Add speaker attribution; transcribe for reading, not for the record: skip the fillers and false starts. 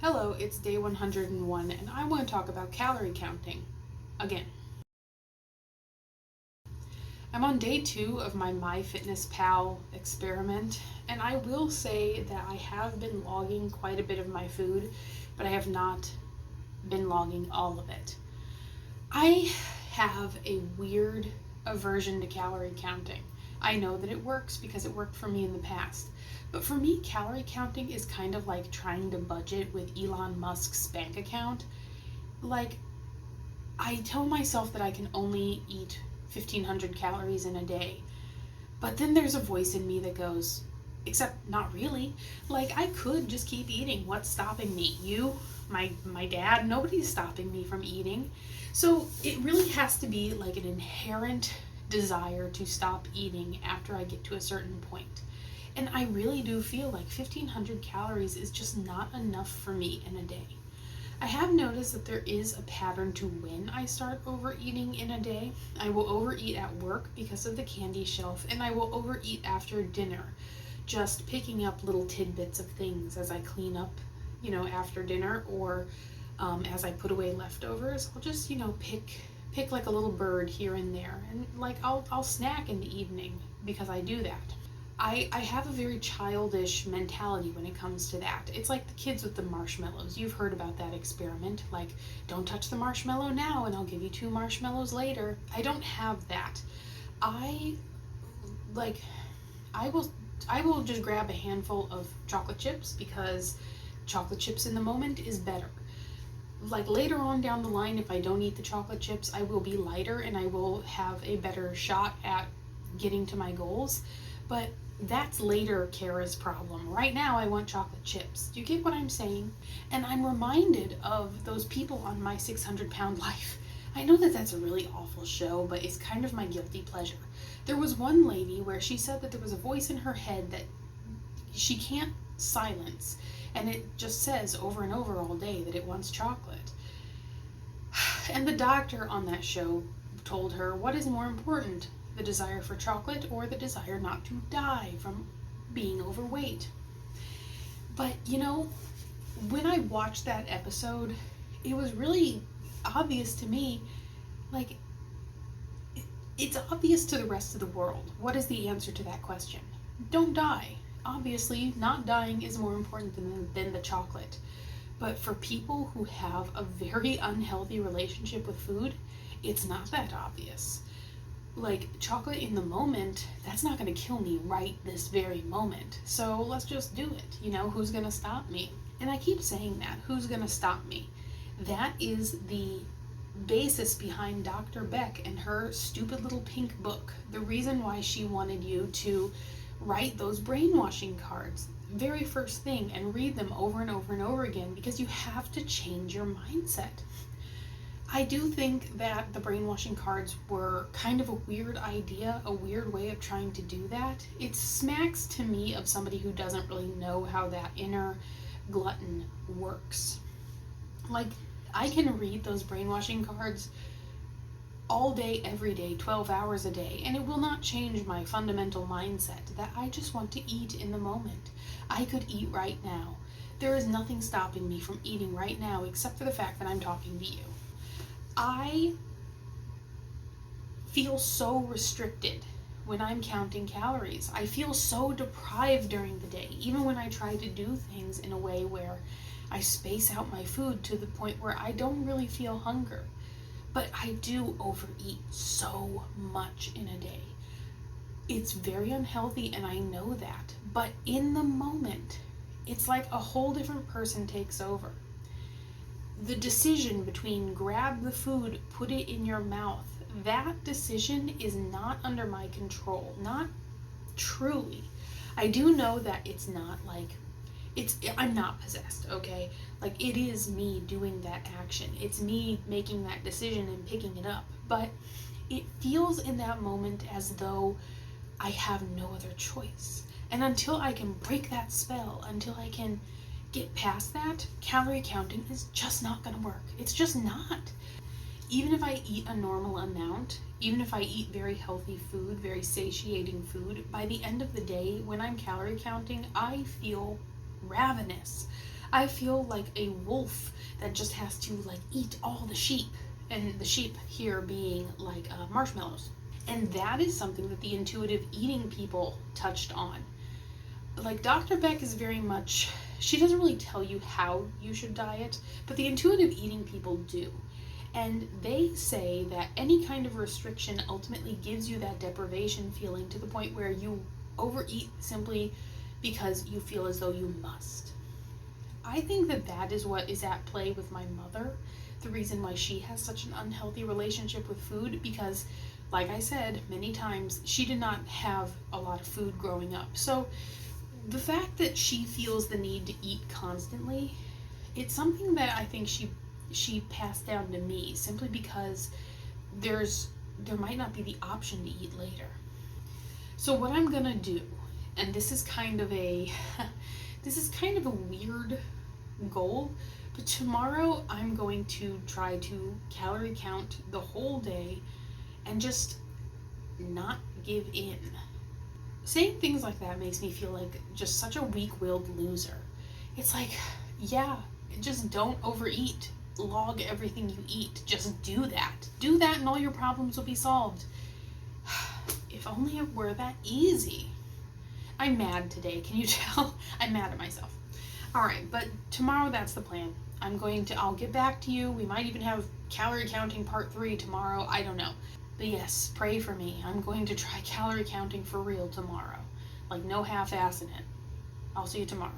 Speaker 1: Hello, it's day 101, and I want to talk about calorie counting again. I'm on day 2 of my MyFitnessPal experiment, and I will say that I have been logging quite a bit of my food, but I have not been logging all of it. I have a weird aversion to calorie counting. I know that it works because it worked for me in the past. But for me, calorie counting is kind of like trying to budget with Elon Musk's bank account. Like, I tell myself that I can only eat 1,500 calories in a day. But then there's a voice in me that goes, except not really. Like, I could just keep eating. What's stopping me? You? My dad? Nobody's stopping me from eating. So it really has to be like an inherent desire to stop eating after I get to a certain point. And I really do feel like 1,500 calories is just not enough for me in a day. I have noticed that there is a pattern to when I start overeating in a day. I will overeat at work because of the candy shelf, and I will overeat after dinner, just picking up little tidbits of things as I clean up, after dinner, or as I put away leftovers. I'll just, pick like a little bird here and there, and like I'll snack in the evening because I do that. I have a very childish mentality when it comes to that. It's like the kids with the marshmallows. You've heard about that experiment. Like, don't touch the marshmallow now and I'll give you 2 marshmallows later. I don't have that. I like I will just grab a handful of chocolate chips because chocolate chips in the moment is better. Like later on down the line, if I don't eat the chocolate chips, I will be lighter and I will have a better shot at getting to my goals. But that's later Kara's problem. Right now, I want chocolate chips. Do you get what I'm saying? And I'm reminded of those people on My 600-Pound Life. I know that that's a really awful show, but it's kind of my guilty pleasure. There was one lady where she said that there was a voice in her head that she can't silence, and it just says over and over all day that it wants chocolate. And the doctor on that show told her, what is more important, the desire for chocolate or the desire not to die from being overweight? But when I watched that episode, it was really obvious to me, like, it's obvious to the rest of the world. What is the answer to that question? Don't die. Obviously, not dying is more important than the chocolate. But for people who have a very unhealthy relationship with food, it's not that obvious. Like, chocolate in the moment, that's not going to kill me right this very moment. So let's just do it. Who's going to stop me? And I keep saying that. Who's going to stop me? That is the basis behind Dr. Beck and her stupid little pink book. The reason why she wanted you to write those brainwashing cards very first thing and read them over and over and over again, because you have to change your mindset. I do think that the brainwashing cards were kind of a weird idea, a weird way of trying to do that. It smacks to me of somebody who doesn't really know how that inner glutton works. Like, I can read those brainwashing cards all day, every day, 12 hours a day, and it will not change my fundamental mindset that I just want to eat in the moment. I could eat right now. There is nothing stopping me from eating right now except for the fact that I'm talking to you. I feel so restricted when I'm counting calories. I feel so deprived during the day, even when I try to do things in a way where I space out my food to the point where I don't really feel hunger. But I do overeat so much in a day. It's very unhealthy, and I know that. But in the moment, it's like a whole different person takes over. The decision between grab the food, put it in your mouth, that decision is not under my control. Not truly. I do know that it's not like, I'm not possessed, okay? Like, it is me doing that action. It's me making that decision and picking it up. But it feels in that moment as though I have no other choice. And until I can break that spell, until I can get past that, calorie counting is just not gonna work. It's just not. Even if I eat a normal amount, even if I eat very healthy food, very satiating food, by the end of the day, when I'm calorie counting, I feel ravenous. I feel like a wolf that just has to like eat all the sheep, and the sheep here being like marshmallows. And that is something that the intuitive eating people touched on. Like Dr. Beck is very much, she doesn't really tell you how you should diet, but the intuitive eating people do. And they say that any kind of restriction ultimately gives you that deprivation feeling to the point where you overeat simply because you feel as though you must. I think that that is what is at play with my mother. The reason why she has such an unhealthy relationship with food, because like I said many times, she did not have a lot of food growing up. So the fact that she feels the need to eat constantly, it's something that I think she passed down to me simply because there might not be the option to eat later. So what I'm gonna do, and this is kind of a this is kind of a weird goal, but tomorrow I'm going to try to calorie count the whole day and just not give in. Saying things like that makes me feel like just such a weak-willed loser. It's like, yeah, just don't overeat. Log everything you eat. Just do that. Do that and all your problems will be solved. If only it were that easy. I'm mad today, can you tell? I'm mad at myself. Alright, but tomorrow that's the plan. I'll get back to you. We might even have calorie counting part 3 tomorrow. I don't know. But yes, pray for me. I'm going to try calorie counting for real tomorrow. Like no half-ass in it. I'll see you tomorrow.